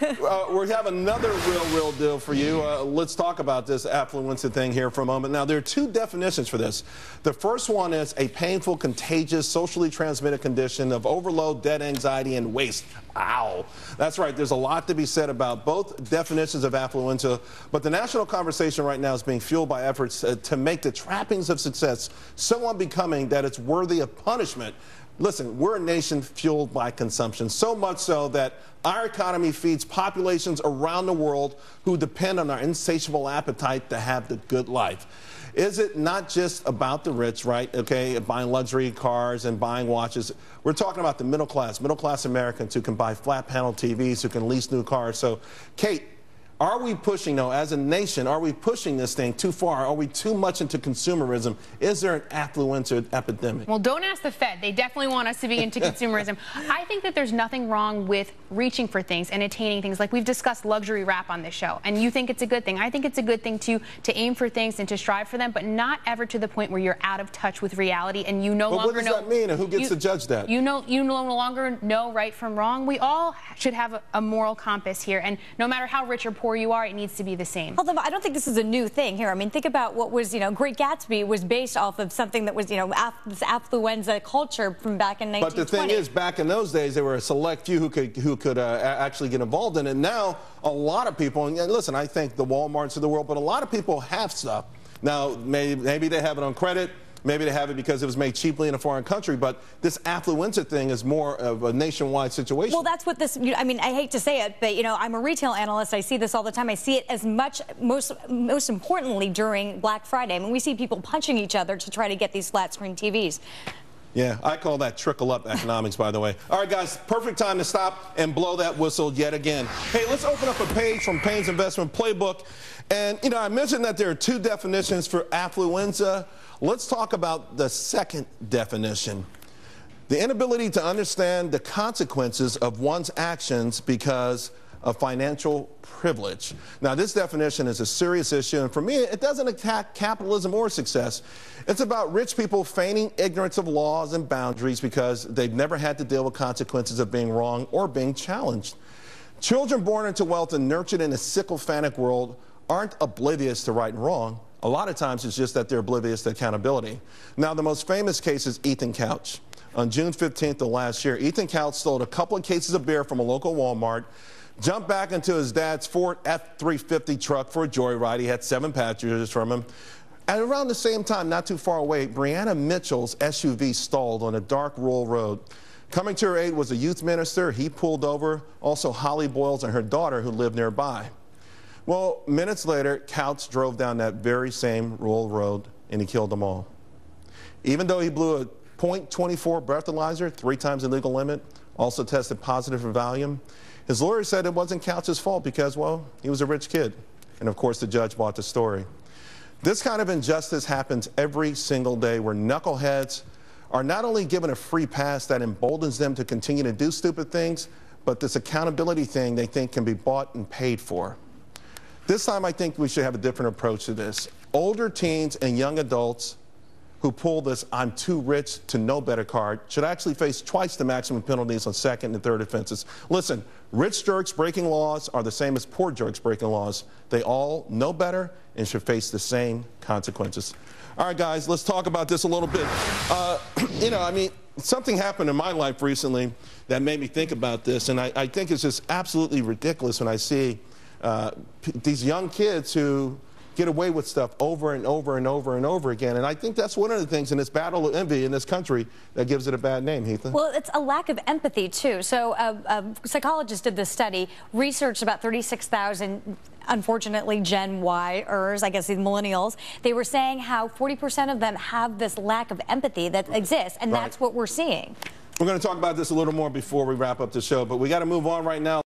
We have another real deal for you. Let's talk about this affluenza thing here for a moment. Now, there are two definitions for this. The first one is a painful, contagious, socially transmitted condition of overload, debt, anxiety, and waste. Ow. That's right. There's a lot to be said about both definitions of affluenza, but the national conversation right now is being fueled by efforts to make the trappings of success so unbecoming that it's worthy of punishment. Listen, we're a nation fueled by consumption, so much so that our economy feeds populations around the world who depend on our insatiable appetite to have the good life. Is it not just about the rich, right? Okay, buying luxury cars and buying watches. We're talking about the middle class Americans who can buy flat panel TVs, who can lease new cars. So, Kate, are we pushing, though, as a nation, are we pushing this thing too far? Are we too much into consumerism? Is there an affluenza epidemic? Well, don't ask the Fed. They definitely want us to be into consumerism. I think that there's nothing wrong with reaching for things and attaining things. Like we've discussed luxury wrap on this show, and you think it's a good thing. I think it's a good thing to aim for things and to strive for them, but not ever to the point where you're out of touch with reality and you no longer know. What does that mean, and who gets to judge that? You no longer know right from wrong. We all should have a moral compass here, and no matter how rich or poor you are, it needs to be the same. Although I don't think this is a new thing here. I mean, think about what was, Great Gatsby was based off of something that was, this affluenza culture from back in 1920. But the thing is, back in those days, there were a select few who could actually get involved in it. Now, a lot of people, and listen, I think the Walmarts of the world, but a lot of people have stuff. Now, maybe they have it on credit. Maybe they have it because it was made cheaply in a foreign country, but this affluenza thing is more of a nationwide situation. Well, that's what this, I mean, I hate to say it, but, I'm a retail analyst. I see this all the time. I see it as much, most importantly, during Black Friday. I mean, we see people punching each other to try to get these flat screen TVs. Yeah, I call that trickle-up economics, by the way. All right, guys, perfect time to stop and blow that whistle yet again. Hey, let's open up a page from Payne's Investment Playbook. And, I mentioned that there are two definitions for affluenza. Let's talk about the second definition. The inability to understand the consequences of one's actions because of financial privilege. Now, this definition is a serious issue, and for me, it doesn't attack capitalism or success. It's about rich people feigning ignorance of laws and boundaries because they've never had to deal with consequences of being wrong or being challenged. Children born into wealth and nurtured in a sycophantic world aren't oblivious to right and wrong. A lot of times it's just that they're oblivious to accountability. Now, the most famous case is Ethan Couch. On June 15th of last year, Ethan Couch stole a couple of cases of beer from a local Walmart, jumped back into his dad's Ford F-350 truck for a joyride. He had 7 passengers from him. At around the same time, not too far away, Brianna Mitchell's SUV stalled on a dark rural road. Coming to her aid was a youth minister. He pulled over. Also, Holly Boyles and her daughter who lived nearby. Well, minutes later, Couch drove down that very same rural road, and he killed them all. Even though he blew a .24 breathalyzer, 3 times the legal limit, also tested positive for Valium, his lawyer said it wasn't Couch's fault because, well, he was a rich kid. And, of course, the judge bought the story. This kind of injustice happens every single day where knuckleheads are not only given a free pass that emboldens them to continue to do stupid things, but this accountability thing they think can be bought and paid for. This time, I think we should have a different approach to this. Older teens and young adults who pull this "I'm too rich to know better" card should actually face twice the maximum penalties on second and third offenses. Listen, rich jerks breaking laws are the same as poor jerks breaking laws. They all know better and should face the same consequences. All right, guys, let's talk about this a little bit. I mean, something happened in my life recently that made me think about this, and I think it's just absolutely ridiculous when I see these young kids who get away with stuff over and over and over and over again. And I think that's one of the things in this battle of envy in this country that gives it a bad name, Heatha. Well, it's a lack of empathy, too. So a psychologist did this study, researched about 36,000, unfortunately, Gen Y-ers, I guess the millennials. They were saying how 40% of them have this lack of empathy that exists, and that's what we're seeing. We're going to talk about this a little more before we wrap up the show, but we got to move on right now.